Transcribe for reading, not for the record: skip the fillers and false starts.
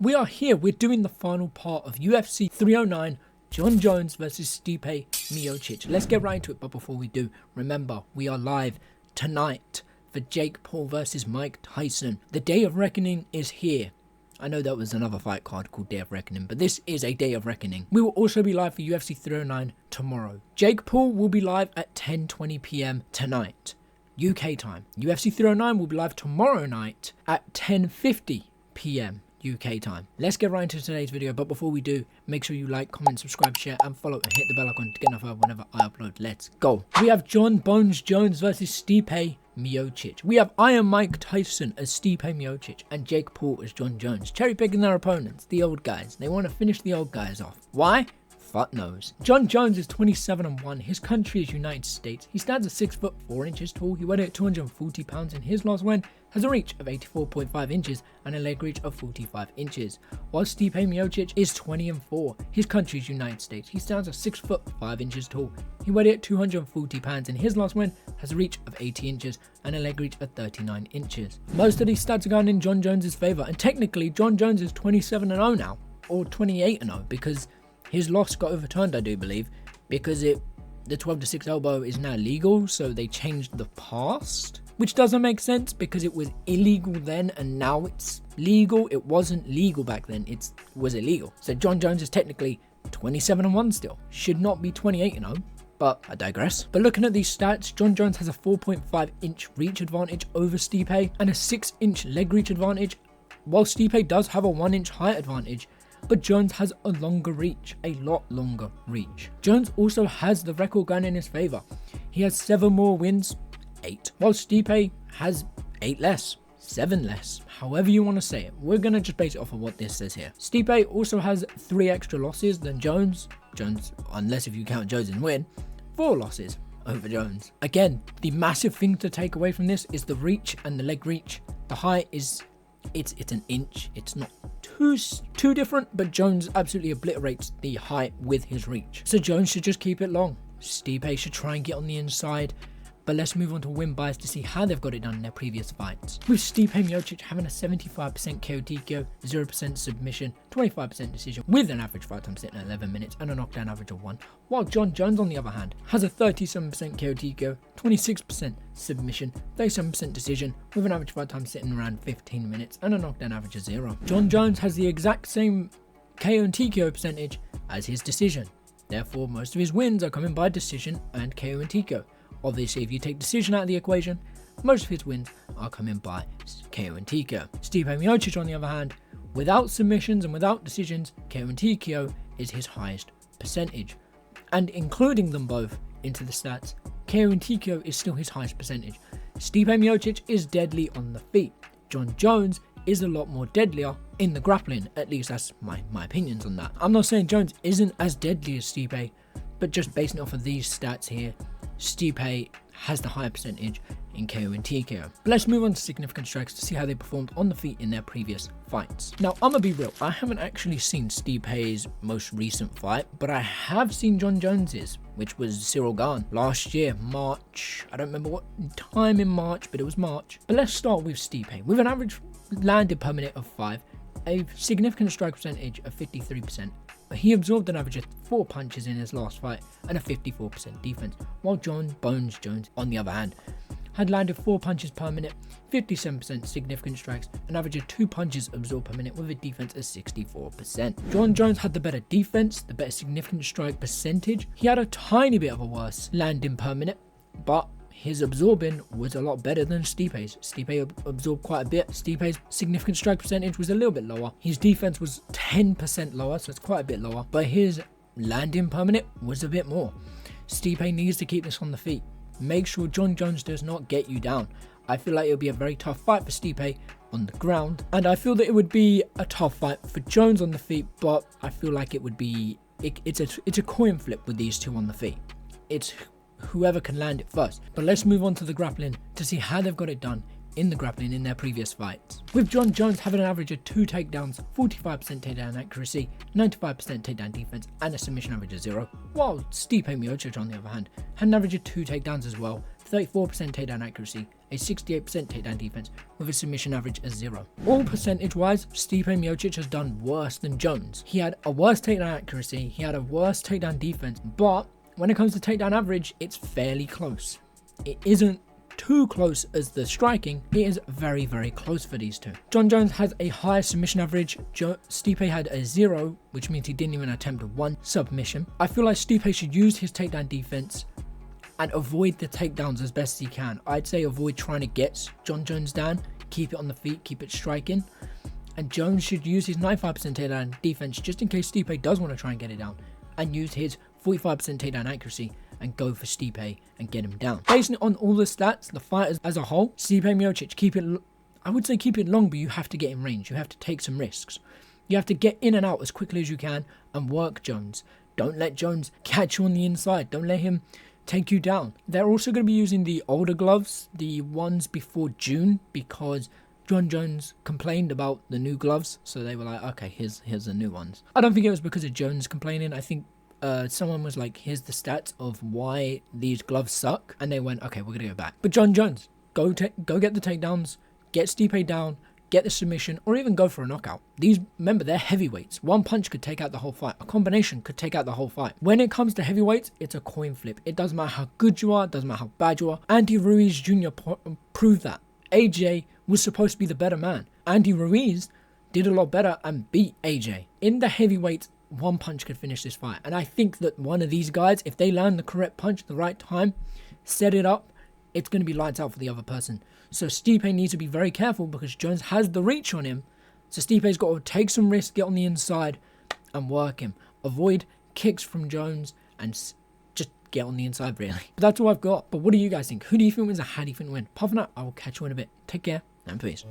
We are here, we're doing the final part of UFC 309, Jon Jones versus Stipe Miocic. Let's get right into it, but before we do, remember, we are live tonight for Jake Paul versus Mike Tyson. The day of reckoning is here. I know that was another fight card called Day of Reckoning, but this is a day of reckoning. We will also be live for UFC 309 tomorrow. Jake Paul will be live at 10:20 PM tonight, UK time. UFC 309 will be live tomorrow night at 10:50 PM. UK time. Let's get right into today's video, but before we do, make sure you like, comment, subscribe, share, and follow, and hit the bell icon to get notified whenever I upload. Let's go. We have Jon Bones Jones versus Stipe Miocic. We have Iron Mike Tyson as Stipe Miocic and Jake Paul as Jon Jones. Cherry picking their opponents, the old guys. They want to finish the old guys off. Why? Fuck knows. Jon Jones is 27-1. His country is United States. He stands at 6'4" tall. He weighed at 240 pounds, and his last win has a reach of 84.5 inches and a leg reach of 45 inches. While Stipe Miocic is 20-4. His country is United States. He stands at 6'5" tall. He weighed at 240 pounds, and his last win has a reach of 80 inches and a leg reach of 39 inches. Most of these stats are going in Jon Jones' favour, and technically Jon Jones is 27-0 now, or 28-0, because his loss got overturned, I do believe, because the 12-6 elbow is now legal, so they changed the past, which doesn't make sense because it was illegal then and now it's legal. It wasn't legal back then, it was illegal. So Jon Jones is technically 27-1 still, should not be 28-0, but I digress. But looking at these stats, Jon Jones has a 4.5-inch reach advantage over Stipe and a 6-inch leg reach advantage, while Stipe does have a 1-inch height advantage. But Jones has a longer reach, a lot longer reach. Jones also has the record going in his favour. He has 7 more wins, 8, while Stipe has 8 less, 7 less, however you want to say it. We're going to just base it off of what this says here. Stipe also has 3 extra losses than Jones, unless if you count Jones' win, 4 losses over Jones. Again, the massive thing to take away from this is the reach and the leg reach. The height is, it's an inch, it's not too different, but Jones absolutely obliterates the height with his reach. So Jones should just keep it long. Stipe should try and get on the inside. But let's move on to win bias to see how they've got it done in their previous fights. With Stipe Miocic having a 75% KO TKO, 0% submission, 25% decision, with an average fight time sitting at 11 minutes and a knockdown average of 1. While Jon Jones, on the other hand, has a 37% KO TKO, 26% submission, 37% decision, with an average fight time sitting around 15 minutes and a knockdown average of 0. Jon Jones has the exact same KO and TKO percentage as his decision. Therefore, most of his wins are coming by decision and KO and TKO. Obviously, if you take decision out of the equation, most of his wins are coming by KO and TKO. Stipe Miocic, on the other hand, without submissions and without decisions, KO and TKO is his highest percentage. And including them both into the stats, KO and TKO is still his highest percentage. Stipe Miocic is deadly on the feet. Jon Jones is a lot more deadlier in the grappling. At least that's my opinions on that. I'm not saying Jones isn't as deadly as Stipe, but just basing off of these stats here, Stipe has the higher percentage in KO and TKO. But let's move on to significant strikes to see how they performed on the feet in their previous fights. Now, I'm gonna be real, I haven't actually seen Stipe's most recent fight, but I have seen Jon Jones's, which was Cyril Gane last year, March. I don't remember what time in March, but it was March. But let's start with Stipe. With an average landed per minute of 5, a significant strike percentage of 53%. He absorbed an average of 4 punches in his last fight and a 54% defense, while Jon Bones Jones, on the other hand, had landed 4 punches per minute, 57% significant strikes, an average of 2 punches absorbed per minute with a defense of 64%. Jon Jones had the better defense, the better significant strike percentage. He had a tiny bit of a worse landing per minute, but his absorbing was a lot better than Stipe's. Stipe absorbed quite a bit. Stipe's significant strike percentage was a little bit lower. His defense was 10% lower, so it's quite a bit lower. But his landing per minute was a bit more. Stipe needs to keep this on the feet. Make sure Jon Jones does not get you down. I feel like it'll be a very tough fight for Stipe on the ground. And I feel that it would be a tough fight for Jones on the feet, but I feel like it would be... It's a coin flip with these two on the feet. It's whoever can land it first. But let's move on to the grappling to see how they've got it done in the grappling in their previous fights. With Jon Jones having an average of 2 takedowns, 45% takedown accuracy, 95% takedown defense, and a submission average of 0, while Stipe Miocic, on the other hand, had an average of 2 takedowns as well, 34% takedown accuracy, a 68% takedown defense, with a submission average of 0. All percentage-wise, Stipe Miocic has done worse than Jones. He had a worse takedown accuracy, he had a worse takedown defense, but when it comes to takedown average, it's fairly close. It isn't too close as the striking, it is very, very close for these two. Jon Jones has a higher submission average. Stipe had a 0, which means he didn't even attempt 1 submission. I feel like Stipe should use his takedown defense and avoid the takedowns as best he can. I'd say avoid trying to get Jon Jones down, keep it on the feet, keep it striking. And Jones should use his 95% takedown defense just in case Stipe does want to try and get it down, and use his 45% takedown accuracy and go for Stipe and get him down. Based on all the stats, the fight as a whole, Stipe Miocic, I would say keep it long, but you have to get in range. You have to take some risks. You have to get in and out as quickly as you can and work Jones. Don't let Jones catch you on the inside. Don't let him take you down. They're also going to be using the older gloves, the ones before June, because Jon Jones complained about the new gloves. So they were like, okay, here's the new ones. I don't think it was because of Jones complaining. I think someone was like, here's the stats of why these gloves suck, and they went, okay, we're gonna go back. But Jon Jones, go get the takedowns, get Stipe down, get the submission, or even go for a knockout. Remember, they're heavyweights. One punch could take out the whole fight. A combination could take out the whole fight. When it comes to heavyweights, it's a coin flip. It doesn't matter how good you are, it doesn't matter how bad you are. Andy Ruiz Jr. proved that. AJ was supposed to be the better man. Andy Ruiz did a lot better and beat AJ. In the heavyweights, one punch could finish this fight. And I think that one of these guys, if they land the correct punch at the right time, set it up, it's going to be lights out for the other person. So Stipe needs to be very careful because Jones has the reach on him. So Stipe's got to take some risks, get on the inside and work him. Avoid kicks from Jones and just get on the inside, really. But that's all I've got. But what do you guys think? Who do you think wins and how do you think win? Apart from that, I will catch you in a bit. Take care and peace.